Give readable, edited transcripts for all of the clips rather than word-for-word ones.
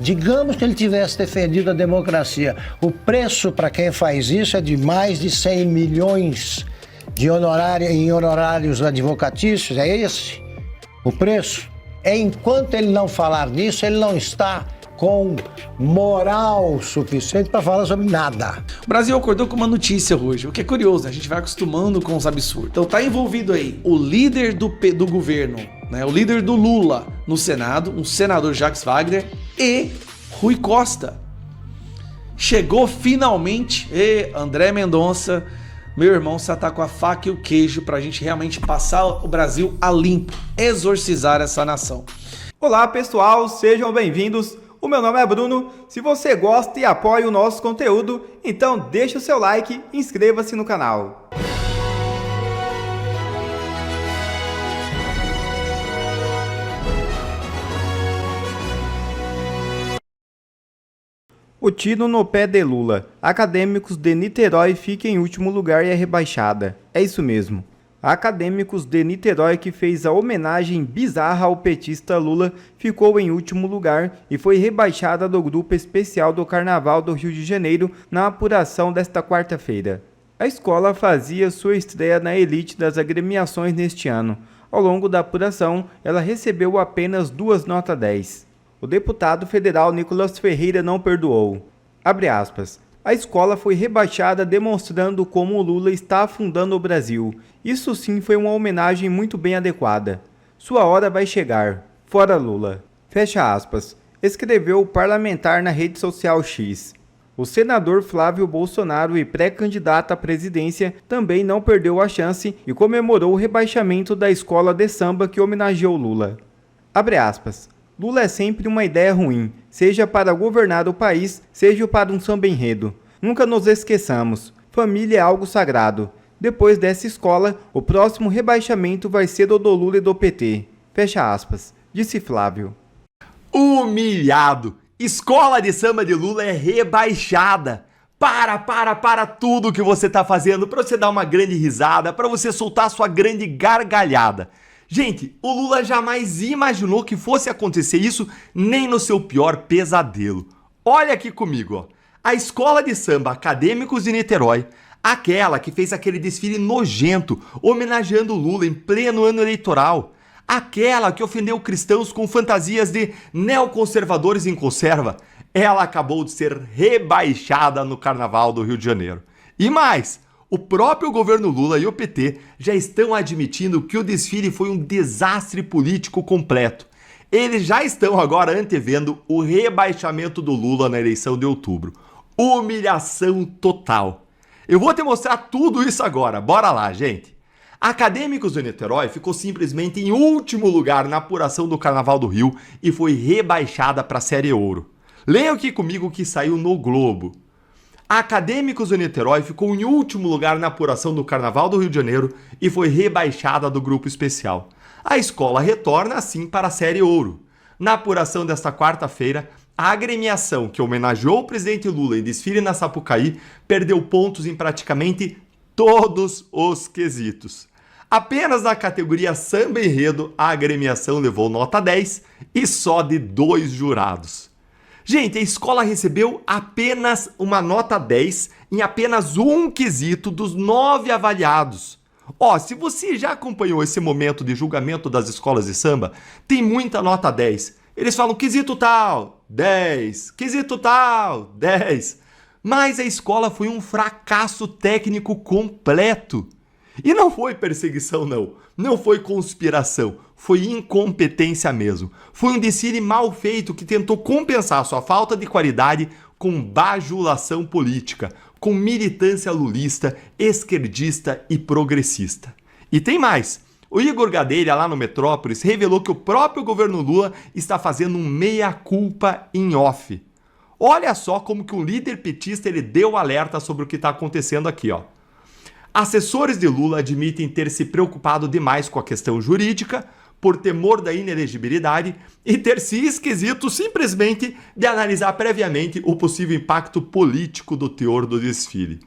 Digamos que ele tivesse defendido a democracia. O preço para quem faz isso é de mais de 100 milhões de em honorários advocatícios. É esse o preço? Enquanto ele não falar nisso, ele não está com moral suficiente para falar sobre nada. O Brasil acordou com uma notícia hoje, o que é curioso, né? A gente vai acostumando com os absurdos. Então tá envolvido aí o líder do governo, né? O líder do Lula no Senado, o senador Jacques Wagner e Rui Costa. Chegou finalmente, André Mendonça, meu irmão, você tá com a faca e o queijo pra gente realmente passar o Brasil a limpo, exorcizar essa nação. Olá pessoal, sejam bem-vindos. O meu nome é Bruno. Se você gosta e apoia o nosso conteúdo, então deixa o seu like e inscreva-se no canal. O tiro no pé de Lula. Acadêmicos de Niterói ficam em último lugar e é rebaixada. É isso mesmo. Acadêmicos de Niterói, que fez a homenagem bizarra ao petista Lula, ficou em último lugar e foi rebaixada do grupo especial do Carnaval do Rio de Janeiro na apuração desta quarta-feira. A escola fazia sua estreia na elite das agremiações neste ano. Ao longo da apuração, ela recebeu apenas 2 notas 10. O deputado federal Nicolas Ferreira não perdoou. Abre aspas. A escola foi rebaixada demonstrando como o Lula está afundando o Brasil. Isso sim foi uma homenagem muito bem adequada. Sua hora vai chegar. Fora Lula. Fecha aspas. Escreveu o parlamentar na rede social X. O senador Flávio Bolsonaro e pré-candidato à presidência também não perdeu a chance e comemorou o rebaixamento da escola de samba que homenageou Lula. Abre aspas. Lula é sempre uma ideia ruim, seja para governar o país, seja para um samba-enredo. Nunca nos esqueçamos, família é algo sagrado. Depois dessa escola, o próximo rebaixamento vai ser o do Lula e do PT. Fecha aspas, disse Flávio. Humilhado! Escola de samba de Lula é rebaixada. Para tudo que você tá fazendo, para você dar uma grande risada, para você soltar sua grande gargalhada. Gente, o Lula jamais imaginou que fosse acontecer isso nem no seu pior pesadelo. Olha aqui comigo, ó. A escola de samba Acadêmicos de Niterói, aquela que fez aquele desfile nojento, homenageando o Lula em pleno ano eleitoral, aquela que ofendeu cristãos com fantasias de neoconservadores em conserva, ela acabou de ser rebaixada no Carnaval do Rio de Janeiro. E mais, o próprio governo Lula e o PT já estão admitindo que o desfile foi um desastre político completo. Eles já estão agora antevendo o rebaixamento do Lula na eleição de outubro. Humilhação total. Eu vou te mostrar tudo isso agora. Bora lá, gente. Acadêmicos do Niterói ficou simplesmente em último lugar na apuração do Carnaval do Rio e foi rebaixada para a Série Ouro. Leiam aqui comigo o que saiu no Globo. A Acadêmicos do Niterói ficou em último lugar na apuração do Carnaval do Rio de Janeiro e foi rebaixada do grupo especial. A escola retorna assim para a Série Ouro. Na apuração desta quarta-feira, a agremiação que homenageou o presidente Lula em desfile na Sapucaí perdeu pontos em praticamente todos os quesitos. Apenas na categoria Samba Enredo, a agremiação levou nota 10 e só de 2 jurados. Gente, a escola recebeu apenas uma nota 10 em apenas um quesito dos 9 avaliados. Ó, se você já acompanhou esse momento de julgamento das escolas de samba, tem muita nota 10. Eles falam quesito tal, 10, quesito tal, 10. Mas a escola foi um fracasso técnico completo. E não foi perseguição, não. Não foi conspiração. Foi incompetência mesmo. Foi um desfile mal feito que tentou compensar sua falta de qualidade com bajulação política, com militância lulista, esquerdista e progressista. E tem mais. O Igor Gadelha, lá no Metrópolis, revelou que o próprio governo Lula está fazendo um meia-culpa em off. Olha só como que um líder petista ele deu alerta sobre o que está acontecendo aqui, ó. Assessores de Lula admitem ter se preocupado demais com a questão jurídica, por temor da inelegibilidade, e ter se esquisito simplesmente de analisar previamente o possível impacto político do teor do desfile.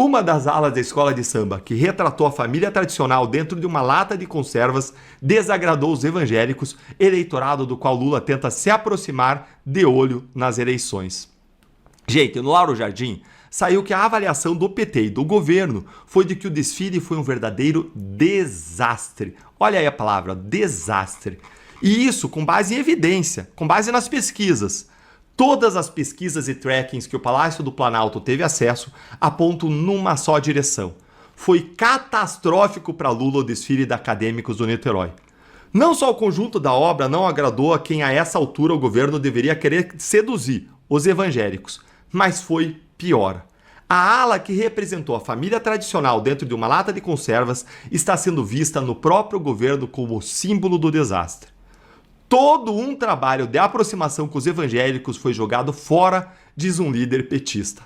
Uma das alas da escola de samba, que retratou a família tradicional dentro de uma lata de conservas, desagradou os evangélicos, eleitorado do qual Lula tenta se aproximar de olho nas eleições. Gente, no Lauro Jardim, saiu que a avaliação do PT e do governo foi de que o desfile foi um verdadeiro desastre. Olha aí a palavra, desastre. E isso com base em evidência, com base nas pesquisas. Todas as pesquisas e trackings que o Palácio do Planalto teve acesso apontam numa só direção. Foi catastrófico para Lula o desfile da Acadêmicos do Niterói. Não só o conjunto da obra não agradou a quem a essa altura o governo deveria querer seduzir, os evangélicos, mas foi pior. A ala que representou a família tradicional dentro de uma lata de conservas está sendo vista no próprio governo como símbolo do desastre. Todo um trabalho de aproximação com os evangélicos foi jogado fora, diz um líder petista.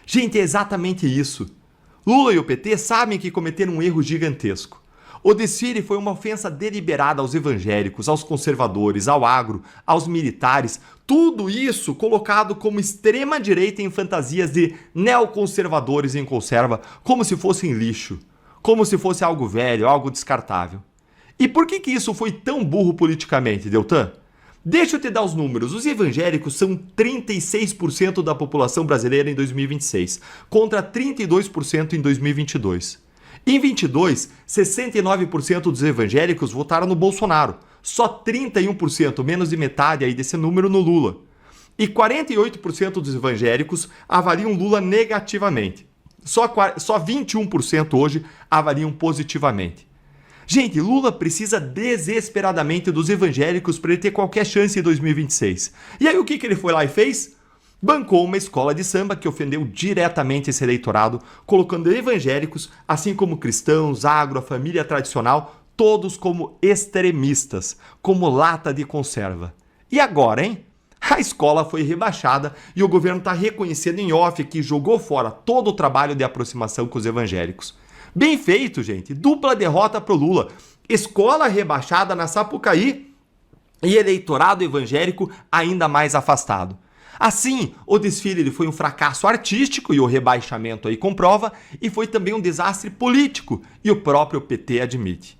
Gente, é exatamente isso. Lula e o PT sabem que cometeram um erro gigantesco. O desfile foi uma ofensa deliberada aos evangélicos, aos conservadores, ao agro, aos militares, tudo isso colocado como extrema-direita em fantasias de neoconservadores em conserva, como se fossem lixo, como se fosse algo velho, algo descartável. E por que isso foi tão burro politicamente, Deltan? Deixa eu te dar os números. Os evangélicos são 36% da população brasileira em 2026, contra 32% em 2022. Em 22, 69% dos evangélicos votaram no Bolsonaro, só 31%, menos de metade aí desse número, no Lula. E 48% dos evangélicos avaliam Lula negativamente. Só 21% hoje avaliam positivamente. Gente, Lula precisa desesperadamente dos evangélicos para ele ter qualquer chance em 2026. E aí o que ele foi lá e fez? Bancou uma escola de samba que ofendeu diretamente esse eleitorado, colocando evangélicos, assim como cristãos, agro, a família tradicional, todos como extremistas, como lata de conserva. E agora, hein? A escola foi rebaixada e o governo está reconhecendo em off que jogou fora todo o trabalho de aproximação com os evangélicos. Bem feito, gente. Dupla derrota pro Lula. Escola rebaixada na Sapucaí e eleitorado evangélico ainda mais afastado. Assim, o desfile ele foi um fracasso artístico e o rebaixamento aí comprova, e foi também um desastre político, e o próprio PT admite.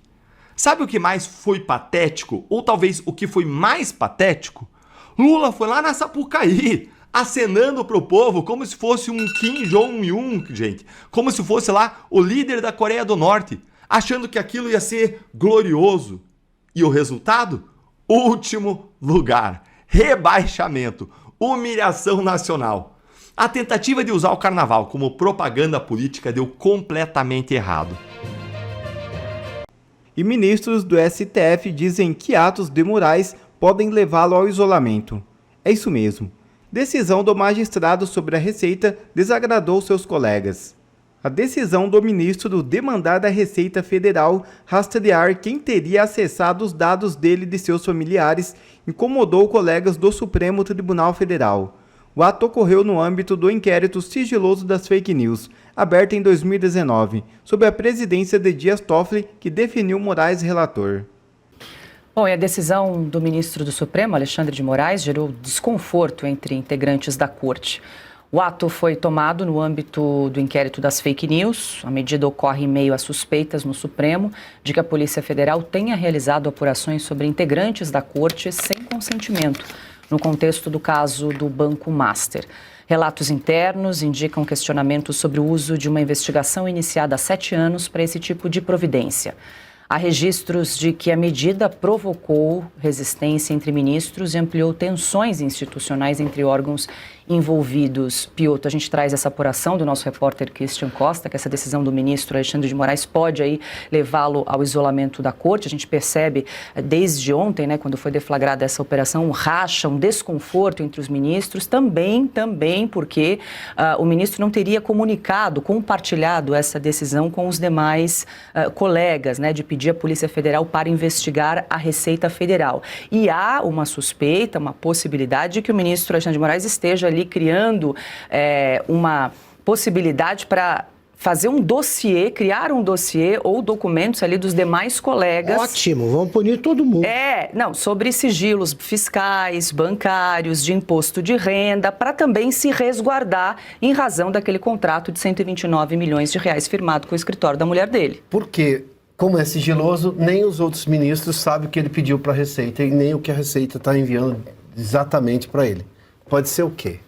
Sabe o que mais foi patético? Ou talvez o que foi mais patético? Lula foi lá na Sapucaí, acenando pro povo como se fosse um Kim Jong-un, gente. Como se fosse lá o líder da Coreia do Norte, achando que aquilo ia ser glorioso. E o resultado? Último lugar. Rebaixamento. Humilhação nacional. A tentativa de usar o carnaval como propaganda política deu completamente errado. E ministros do STF dizem que atos de Moraes podem levá-lo ao isolamento. É isso mesmo. Decisão do magistrado sobre a Receita desagradou seus colegas. A decisão do ministro de mandar a Receita Federal rastrear quem teria acessado os dados dele e de seus familiares incomodou colegas do Supremo Tribunal Federal. O ato ocorreu no âmbito do inquérito sigiloso das fake news, aberto em 2019, sob a presidência de Dias Toffoli, que definiu Moraes relator. Bom, e a decisão do ministro do Supremo, Alexandre de Moraes, gerou desconforto entre integrantes da corte. O ato foi tomado no âmbito do inquérito das fake news. A medida ocorre em meio a suspeitas no Supremo de que a Polícia Federal tenha realizado apurações sobre integrantes da corte sem consentimento, no contexto do caso do Banco Master. Relatos internos indicam questionamentos sobre o uso de uma investigação iniciada há 7 anos para esse tipo de providência. Há registros de que a medida provocou resistência entre ministros e ampliou tensões institucionais entre órgãos envolvidos. Piotr, a gente traz essa apuração do nosso repórter Christian Costa, que essa decisão do ministro Alexandre de Moraes pode aí levá-lo ao isolamento da corte. A gente percebe desde ontem, né, quando foi deflagrada essa operação, um racha, um desconforto entre os ministros, também porque o ministro não teria compartilhado essa decisão com os demais colegas, né, de pedir à Polícia Federal para investigar a Receita Federal. E há uma suspeita, uma possibilidade de que o ministro Alexandre de Moraes esteja ali criando uma possibilidade para fazer um dossiê, criar um dossiê ou documentos ali dos demais colegas. Ótimo, vamos punir todo mundo. Sobre sigilos fiscais, bancários, de imposto de renda, para também se resguardar em razão daquele contrato de 129 milhões de reais firmado com o escritório da mulher dele. Porque, como é sigiloso, nem os outros ministros sabem o que ele pediu para a Receita e nem o que a Receita está enviando exatamente para ele. Pode ser o quê?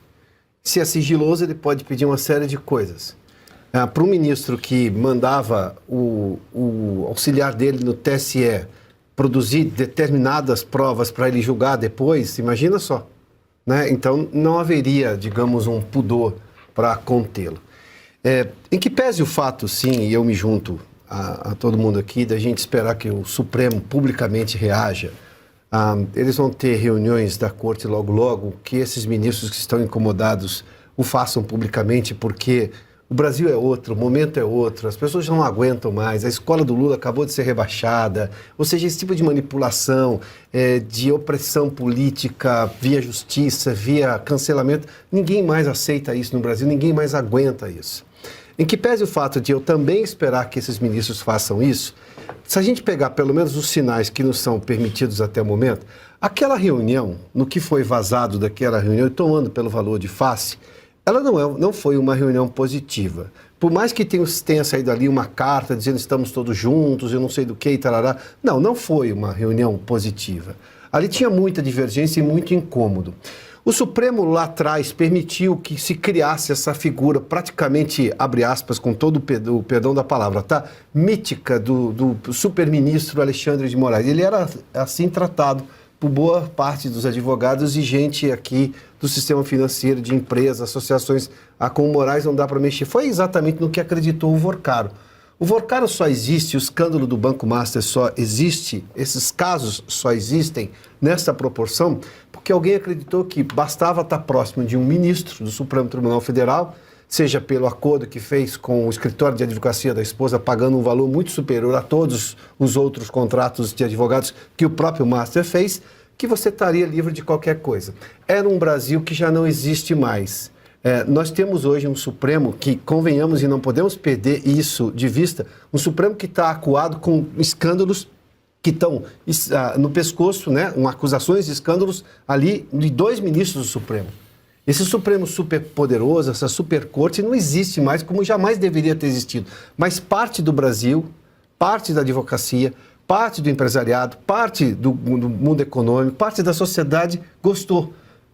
Se é sigiloso, ele pode pedir uma série de coisas. Para um ministro que mandava o auxiliar dele no TSE produzir determinadas provas para ele julgar depois, imagina só. Né? Então, não haveria, digamos, um pudor para contê-lo. Em que pese o fato, sim, e eu me junto a todo mundo aqui, da gente esperar que o Supremo publicamente reaja. Eles vão ter reuniões da Corte logo, que esses ministros que estão incomodados o façam publicamente, porque o Brasil é outro, o momento é outro, as pessoas já não aguentam mais, a escola do Lula acabou de ser rebaixada, ou seja, esse tipo de manipulação, de opressão política via justiça, via cancelamento, ninguém mais aceita isso no Brasil, ninguém mais aguenta isso. Em que pese o fato de eu também esperar que esses ministros façam isso, se a gente pegar pelo menos os sinais que nos são permitidos até o momento, aquela reunião, no que foi vazado daquela reunião, e tomando pelo valor de face, ela não foi uma reunião positiva. Por mais que tenha saído ali uma carta dizendo estamos todos juntos, eu não sei do que e tarará, não foi uma reunião positiva. Ali tinha muita divergência e muito incômodo. O Supremo lá atrás permitiu que se criasse essa figura praticamente, abre aspas, com todo o perdão da palavra, tá? Mítica do superministro Alexandre de Moraes. Ele era assim tratado por boa parte dos advogados e gente aqui do sistema financeiro, de empresas, associações, com o Moraes não dá para mexer. Foi exatamente no que acreditou o Vorcaro. O Vorcaro só existe, o escândalo do Banco Master só existe, esses casos só existem nessa proporção, porque alguém acreditou que bastava estar próximo de um ministro do Supremo Tribunal Federal, seja pelo acordo que fez com o escritório de advocacia da esposa, pagando um valor muito superior a todos os outros contratos de advogados que o próprio Master fez, que você estaria livre de qualquer coisa. Era um Brasil que já não existe mais. Nós temos hoje um Supremo que, convenhamos e não podemos perder isso de vista, um Supremo que está acuado com escândalos que estão no pescoço, né, acusações de escândalos ali de 2 ministros do Supremo. Esse Supremo super poderoso, essa super corte não existe mais como jamais deveria ter existido. Mas parte do Brasil, parte da advocacia, parte do empresariado, parte do mundo econômico, parte da sociedade gostou.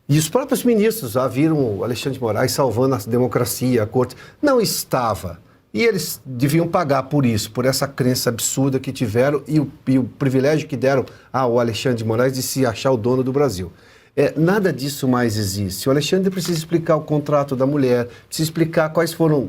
E os próprios ministros viram o Alexandre de Moraes salvando a democracia, a corte. Não estava. E eles deviam pagar por isso, por essa crença absurda que tiveram e o privilégio que deram ao Alexandre de Moraes de se achar o dono do Brasil. Nada disso mais existe. O Alexandre precisa explicar o contrato da mulher, precisa explicar quais foram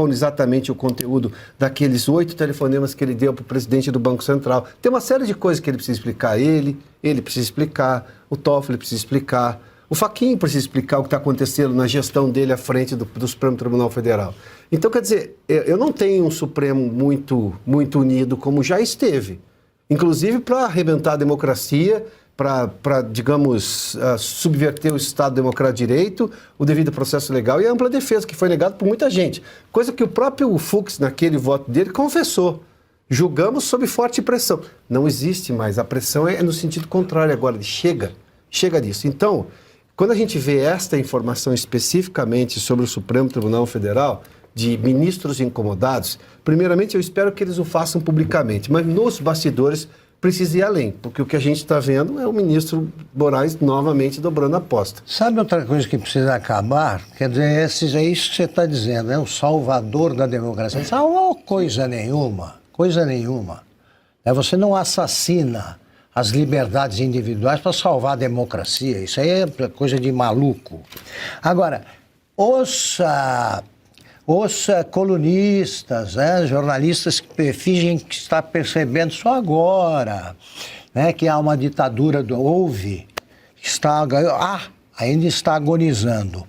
exatamente o conteúdo daqueles 8 telefonemas que ele deu para o presidente do Banco Central. Tem uma série de coisas que ele precisa explicar. Ele precisa explicar, o Toffoli precisa explicar, o Fachin precisa explicar o que está acontecendo na gestão dele à frente do Supremo Tribunal Federal. Então, quer dizer, eu não tenho um Supremo muito, muito unido como já esteve. Inclusive para arrebentar a democracia, para, digamos, subverter o Estado Democrático de Direito, o devido processo legal e a ampla defesa, que foi negado por muita gente. Coisa que o próprio Fux, naquele voto dele, confessou. Julgamos sob forte pressão. Não existe mais. A pressão é no sentido contrário agora. Chega disso. Então, quando a gente vê esta informação especificamente sobre o Supremo Tribunal Federal, de ministros incomodados, primeiramente eu espero que eles o façam publicamente, mas nos bastidores precisa ir além, porque o que a gente está vendo é o ministro Moraes novamente dobrando a aposta. Sabe outra coisa que precisa acabar? Quer dizer, é isso que você está dizendo, o salvador da democracia. Não, coisa nenhuma. Você não assassina as liberdades individuais para salvar a democracia. Isso aí é coisa de maluco. Agora, os colunistas, jornalistas que fingem que está percebendo só agora, que há uma ditadura ainda está agonizando.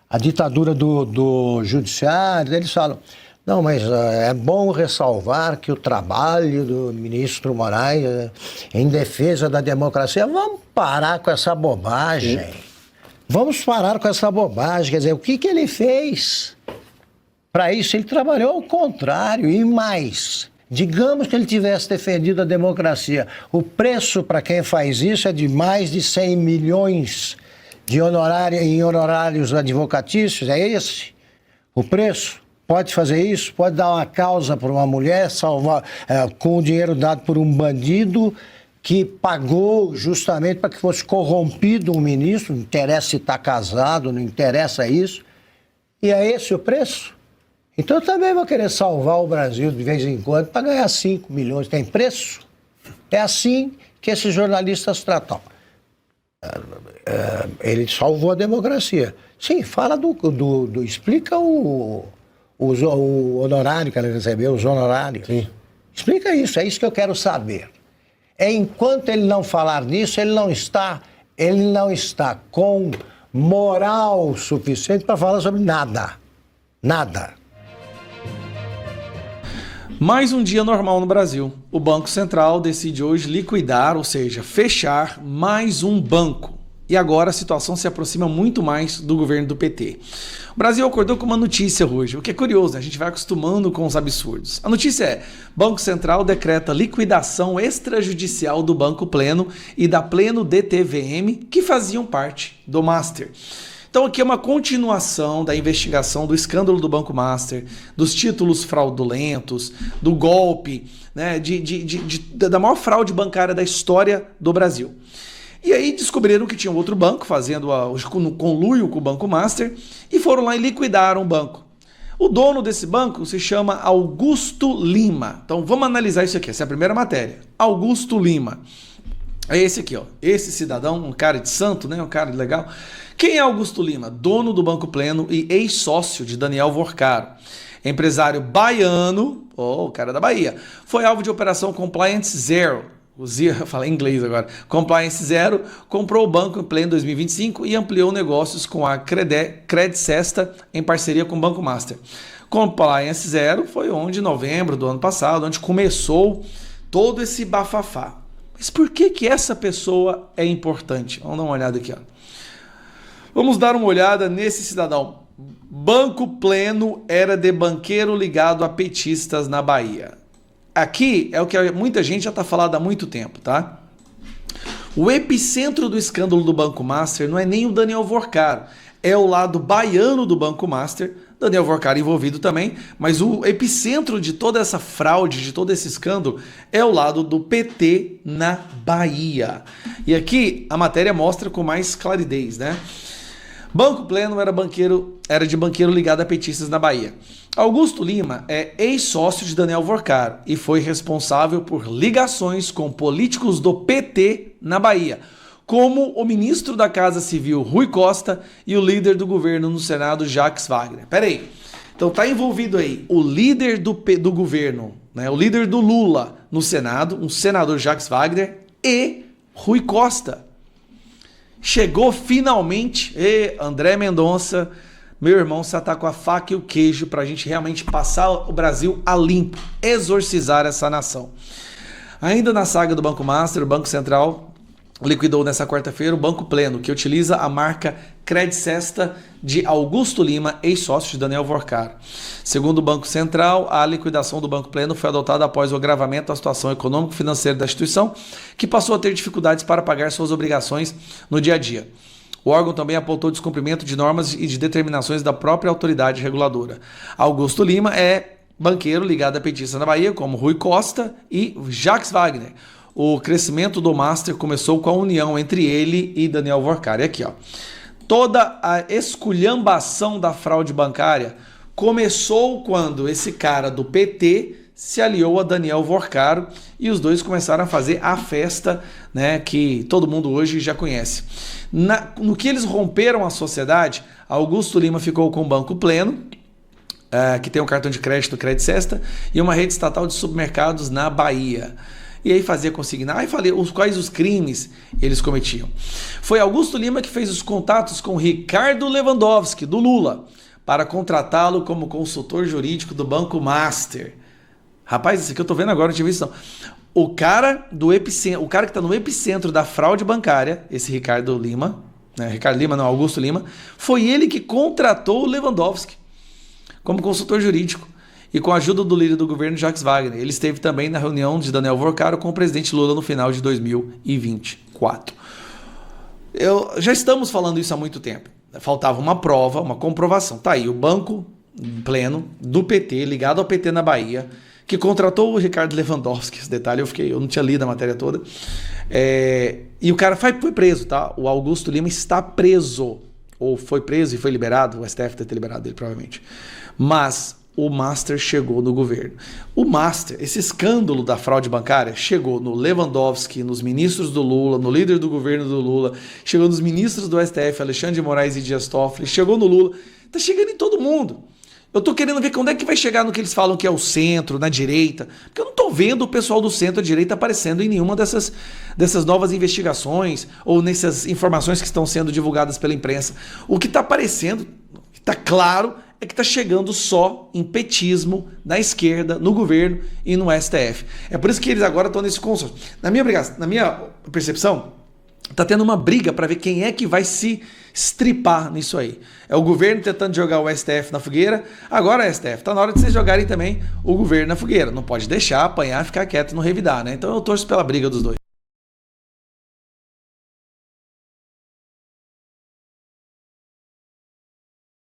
A ditadura do judiciário, eles falam, não, mas é bom ressalvar que o trabalho do ministro Moraes em defesa da democracia, vamos parar com essa bobagem. Vamos parar com essa bobagem, quer dizer, o que ele fez? Para isso, ele trabalhou ao contrário e mais. Digamos que ele tivesse defendido a democracia. O preço para quem faz isso é de mais de 100 milhões de em honorários advocatícios. É esse o preço? Pode fazer isso? Pode dar uma causa para uma mulher, salvar com o dinheiro dado por um bandido que pagou justamente para que fosse corrompido um ministro. Não interessa se está casado, não interessa isso. E é esse o preço? Então eu também vou querer salvar o Brasil de vez em quando para ganhar 5 milhões. Tem preço? É assim que esses jornalistas tratam. Ele salvou a democracia. Sim, fala explica o honorário que ele recebeu, os honorários. Sim. Explica isso, é isso que eu quero saber. Enquanto ele não falar nisso, ele não está com moral suficiente para falar sobre nada. Nada. Mais um dia normal no Brasil. O Banco Central decide hoje liquidar, ou seja, fechar mais um banco. E agora a situação se aproxima muito mais do governo do PT. O Brasil acordou com uma notícia hoje, o que é curioso, né? A gente vai acostumando com os absurdos. A notícia é: Banco Central decreta liquidação extrajudicial do Banco Pleno e da Pleno DTVM, que faziam parte do Master. Então aqui é uma continuação da investigação do escândalo do Banco Master, dos títulos fraudulentos, do golpe, né, da maior fraude bancária da história do Brasil. E aí descobriram que tinha um outro banco fazendo conluio com o Banco Master e foram lá e liquidaram o banco. O dono desse banco se chama Augusto Lima. Então vamos analisar isso aqui, essa é a primeira matéria. Augusto Lima. É esse aqui, ó. Esse cidadão, um cara de santo, né? Um cara legal. Quem é Augusto Lima? Dono do Banco Pleno e ex-sócio de Daniel Vorcaro. Empresário baiano, o cara da Bahia. Foi alvo de operação Compliance Zero. Eu falei em inglês agora. Compliance Zero comprou o banco em pleno 2025 e ampliou negócios com a Credicesta em parceria com o Banco Master. Compliance Zero foi onde, em novembro do ano passado, onde começou todo esse bafafá. Mas por que essa pessoa é importante? Vamos dar uma olhada aqui, ó. Vamos dar uma olhada nesse cidadão. Banco Pleno era de banqueiro ligado a petistas na Bahia. Aqui é o que muita gente já está falando há muito tempo, tá? O epicentro do escândalo do Banco Master não é nem o Daniel Vorcaro, é o lado baiano do Banco Master, Daniel Vorcaro envolvido também, mas o epicentro de toda essa fraude, de todo esse escândalo, é o lado do PT na Bahia. E aqui a matéria mostra com mais claridez, né? Banco Pleno era de banqueiro ligado a petistas na Bahia. Augusto Lima é ex-sócio de Daniel Vorcaro e foi responsável por ligações com políticos do PT na Bahia, como o ministro da Casa Civil, Rui Costa, e o líder do governo no Senado, Jacques Wagner. Peraí, então tá envolvido aí o líder do governo, né, o líder do Lula no Senado, um senador Jacques Wagner e Rui Costa. Chegou finalmente, André Mendonça, meu irmão, você tá com a faca e o queijo pra gente realmente passar o Brasil a limpo, exorcizar essa nação. Ainda na saga do Banco Master, o Banco Central liquidou nessa quarta-feira o Banco Pleno, que utiliza a marca Credicesta de Augusto Lima, ex-sócio de Daniel Vorcaro. Segundo o Banco Central, a liquidação do Banco Pleno foi adotada após o agravamento da situação econômico-financeira da instituição, que passou a ter dificuldades para pagar suas obrigações no dia a dia. O órgão também apontou descumprimento de normas e de determinações da própria autoridade reguladora. Augusto Lima é banqueiro ligado a petista na Bahia, como Rui Costa e Jacques Wagner. O crescimento do Master começou com a união entre ele e Daniel Vorcaro. E aqui, ó, toda a esculhambação da fraude bancária começou quando esse cara do PT se aliou a Daniel Vorcaro e os dois começaram a fazer a festa, né, que todo mundo hoje já conhece. No que eles romperam a sociedade, Augusto Lima ficou com o Banco Pleno, que tem um cartão de crédito Credicesta, e uma rede estatal de supermercados na Bahia. E aí fazia consignar e falei quais os crimes eles cometiam. Foi Augusto Lima que fez os contatos com Ricardo Lewandowski, do Lula, para contratá-lo como consultor jurídico do Banco Master. Rapaz, isso aqui eu tô vendo agora, não tinha visto não. O cara que tá no epicentro da fraude bancária, esse Ricardo Lima, né? Ricardo Lima não, Augusto Lima, foi ele que contratou o Lewandowski. como consultor jurídico e com a ajuda do líder do governo, Jacques Wagner. Ele esteve também na reunião de Daniel Vorcaro com o presidente Lula no final de 2024. Já estamos falando isso há muito tempo. Faltava uma prova, uma comprovação. Tá aí o banco pleno do PT, ligado ao PT na Bahia, que contratou o Ricardo Lewandowski. Esse detalhe eu não tinha lido a matéria toda. E o cara foi preso, tá? O Augusto Lima está preso. Ou foi preso e foi liberado. O STF deve ter liberado ele, provavelmente. Mas o Master chegou no governo. O Master, esse escândalo da fraude bancária, chegou no Lewandowski, nos ministros do Lula, no líder do governo do Lula, chegou nos ministros do STF, Alexandre de Moraes e Dias Toffoli, chegou no Lula, tá chegando em todo mundo. Eu tô querendo ver quando é que vai chegar no que eles falam que é o centro, na direita, porque eu não tô vendo o pessoal do centro-direita aparecendo em nenhuma dessas novas investigações ou nessas informações que estão sendo divulgadas pela imprensa. O que tá aparecendo, que tá claro, é que está chegando só em petismo na esquerda, no governo e no STF. É por isso que eles agora estão nesse consórcio. Na minha percepção, está tendo uma briga para ver quem é que vai se estripar nisso aí. É o governo tentando jogar o STF na fogueira. Agora, STF, está na hora de vocês jogarem também o governo na fogueira. Não pode deixar apanhar, ficar quieto e não revidar, né? Então eu torço pela briga dos dois.